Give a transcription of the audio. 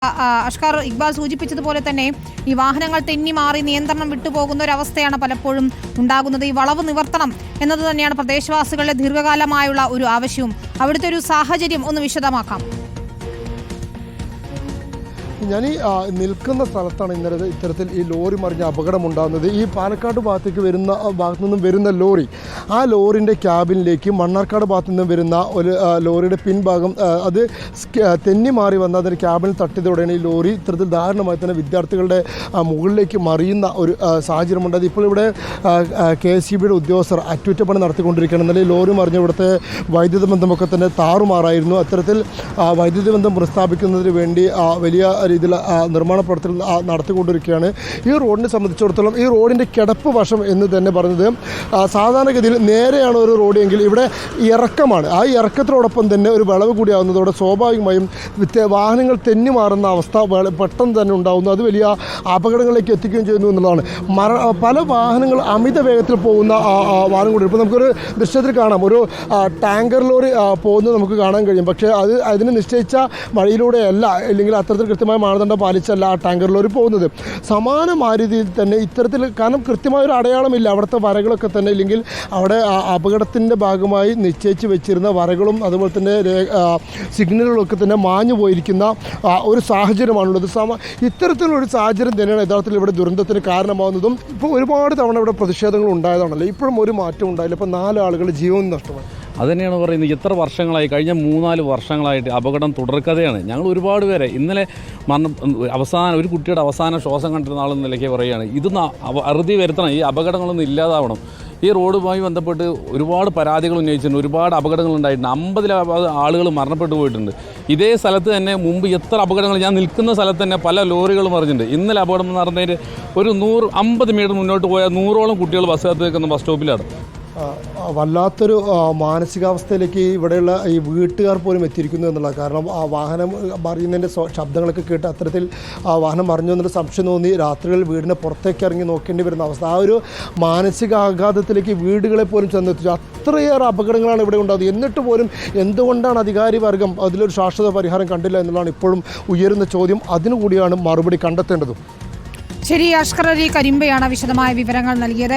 അഷ്കർ ഇക്ബാൽ സൂചിപ്പിച്ചതുപോലെ തന്നെ ഈ വാഹനങ്ങൾ തെന്നി മാറി നിയന്ത്രണം വിട്ടുപോകുന്ന ഒരവസ്ഥയാണ് പലപ്പോഴും ഉണ്ടാകുന്നത്. ഈ വളവ് നിവർത്തണം എന്നത് തന്നെയാണ് പ്രദേശവാസികളുടെ ദീർഘകാലമായുള്ള ഒരു ആവശ്യവും. അവിടുത്തെ ഒരു സാഹചര്യം ഒന്ന് വിശദമാക്കാം. ഞാൻ ഈ നിൽക്കുന്ന സ്ഥലത്താണ് ഇന്നലെ ഇത്തരത്തിൽ ഈ ലോറി മറിഞ്ഞ അപകടമുണ്ടാകുന്നത്. ഈ പാലക്കാട് ഭാഗത്തു നിന്നും വരുന്ന ലോറി, ആ ലോറിൻ്റെ ക്യാബിനിലേക്ക് മണ്ണാർക്കാട് ഭാഗത്തു നിന്നും വരുന്ന ഒരു ലോറിയുടെ പിൻഭാഗം അത് തെന്നി മാറി വന്ന അതിന് ക്യാബിനിൽ തട്ടിയതോടെയാണ് ഈ ലോറി ഇത്തരത്തിൽ ദാരുണമായി തന്നെ വിദ്യാർത്ഥികളുടെ മുകളിലേക്ക് മറിയുന്ന ഒരു സാഹചര്യമുണ്ട്. അതിപ്പോൾ ഇവിടെ KSEBിയുടെ ഉദ്യോഗസ്ഥർ അറ്റകുറ്റപ്പണി നടത്തിക്കൊണ്ടിരിക്കുകയാണ്. ഇന്നലെ ഈ ലോറി മറിഞ്ഞ ഇവിടുത്തെ വൈദ്യുതി ബന്ധമൊക്കെ തന്നെ താറുമാറായിരുന്നു. അത്തരത്തിൽ വൈദ്യുതി ബന്ധം പുനഃസ്ഥാപിക്കുന്നതിന് വേണ്ടി വലിയ രീതിയിൽ നിർമ്മാണ പ്രവർത്തനം നടത്തിക്കൊണ്ടിരിക്കുകയാണ്. ഈ റോഡിനെ സംബന്ധിച്ചിടത്തോളം ഈ റോഡിൻ്റെ കിടപ്പ് വശം എന്ന് തന്നെ പറഞ്ഞത് സാധാരണഗതിയിൽ നേരെയാണ് ഒരു റോഡ് എങ്കിൽ ഇവിടെ ഇറക്കമാണ്. ആ ഇറക്കത്തിനോടൊപ്പം തന്നെ ഒരു വളവ് കൂടിയാവുന്നതോടെ സ്വാഭാവികമായും വാഹനങ്ങൾ തെന്നി മാറുന്ന അവസ്ഥ പെട്ടെന്ന് തന്നെ ഉണ്ടാകുന്നു. അത് വലിയ അപകടങ്ങളിലേക്ക് എത്തിക്കുകയും ചെയ്യുന്നു എന്നുള്ളതാണ്. പല വാഹനങ്ങൾ അമിത വേഗത്തിൽ പോകുന്ന വാഹനം കൂടി ഇപ്പോൾ നമുക്കൊരു ദൃശ്യത്തിൽ കാണാം. ഒരു ടാങ്കർ ലോറി പോകുന്നത് നമുക്ക് കാണാൻ കഴിയും. പക്ഷേ അതിന് നിശ്ചയിച്ച വഴിയിലൂടെയല്ല, അല്ലെങ്കിൽ അത്തരത്തിൽ കൃത്യമായ മാനദണ്ഡം പാലിച്ചല്ല ആ ടാങ്കർ ലോറി പോകുന്നത്. സമാനമായ രീതിയിൽ തന്നെ ഇത്തരത്തിൽ കാരണം കൃത്യമായൊരു അടയാളമില്ല. അവിടുത്തെ വരകളൊക്കെ തന്നെ, ഇല്ലെങ്കിൽ അവിടെ അപകടത്തിൻ്റെ ഭാഗമായി നിശ്ചയിച്ച് വെച്ചിരുന്ന വരകളും അതുപോലെ തന്നെ സിഗ്നലുകളൊക്കെ തന്നെ മാഞ്ഞു പോയിരിക്കുന്ന ഒരു സാഹചര്യമാണുള്ളത്. ഇത്തരത്തിലുള്ളൊരു സാഹചര്യം തന്നെയാണ് യഥാർത്ഥത്തിൽ ഇവിടെ ദുരന്തത്തിന് കാരണമാകുന്നതും. ഇപ്പോൾ ഒരുപാട് തവണ ഇവിടെ പ്രതിഷേധങ്ങൾ ഉണ്ടായതാണല്ലോ, ഇപ്പോഴും ഒരു മാറ്റം ഉണ്ടായില്ല. ഇപ്പോൾ 4 ആളുകൾ ജീവൻ നഷ്ടമായി. അതുതന്നെയാണ് പറയുന്നത്. എത്ര വർഷങ്ങളായി, കഴിഞ്ഞ 3-4 വർഷങ്ങളായിട്ട് അപകടം തുടർക്കഥയാണ്. ഞങ്ങൾ ഒരുപാട് പേരെ ഇന്നലെ ഒരു കുട്ടിയുടെ അവസാന ശ്വാസം കണ്ടിരുന്ന ആളെന്ന നിലയ്ക്ക് പറയുകയാണ്. ഇതൊന്ന് അറുതി വരുത്തണം, ഈ അപകടങ്ങളൊന്നും ഇല്ലാതാവണം. ഈ റോഡുമായി ബന്ധപ്പെട്ട് ഒരുപാട് പരാതികൾ ഉന്നയിച്ചിട്ടുണ്ട്, ഒരുപാട് അപകടങ്ങൾ ഉണ്ടായിട്ടുണ്ട്. 50 ആളുകൾ മരണപ്പെട്ടു പോയിട്ടുണ്ട്. ഇതേ സ്ഥലത്ത് തന്നെ മുമ്പ് എത്ര അപകടങ്ങൾ, ഞാൻ നിൽക്കുന്ന സ്ഥലത്ത് തന്നെ പല ലോറികളും മറിഞ്ഞിട്ടുണ്ട്. ഇന്നലെ അപകടം നടന്നതിന് ഒരു 150 മീറ്റർ മുന്നോട്ട് പോയാൽ 100ഓളം കുട്ടികൾ ബസ് കാത്ത് നിൽക്കുന്ന ബസ് സ്റ്റോപ്പിലാണ്. വല്ലാത്തൊരു മാനസികാവസ്ഥയിലേക്ക് ഇവിടെയുള്ള ഈ വീട്ടുകാർ പോലും എത്തിയിരിക്കുന്നു എന്നുള്ളത്. കാരണം ആ വാഹനം മറിയുന്നതിൻ്റെ ശബ്ദങ്ങളൊക്കെ കേട്ട് അത്തരത്തിൽ വാഹനം മറിഞ്ഞു എന്നൊരു സംശയം തോന്നി രാത്രികളിൽ വീടിന് പുറത്തേക്ക് ഇറങ്ങി നോക്കേണ്ടി വരുന്ന അവസ്ഥ. ആ ഒരു മാനസികാഘാതത്തിലേക്ക് വീടുകളെ പോലും ചെന്നെത്തിച്ചു. അത്രയേറെ അപകടങ്ങളാണ് ഇവിടെ ഉണ്ടാകുന്നത്. എന്നിട്ട് പോലും എന്തുകൊണ്ടാണ് അധികാരി വർഗം അതിലൊരു ശാശ്വത പരിഹാരം കണ്ടില്ല എന്നുള്ളതാണ് ഇപ്പോഴും ഉയരുന്ന ചോദ്യം. അതിനുകൂടിയാണ് മറുപടി കണ്ടെത്തേണ്ടതും. ശരി, അഷ്കർ അലി കരിമ്പയാണ് വിശദമായ വിവരങ്ങൾ നൽകിയത്.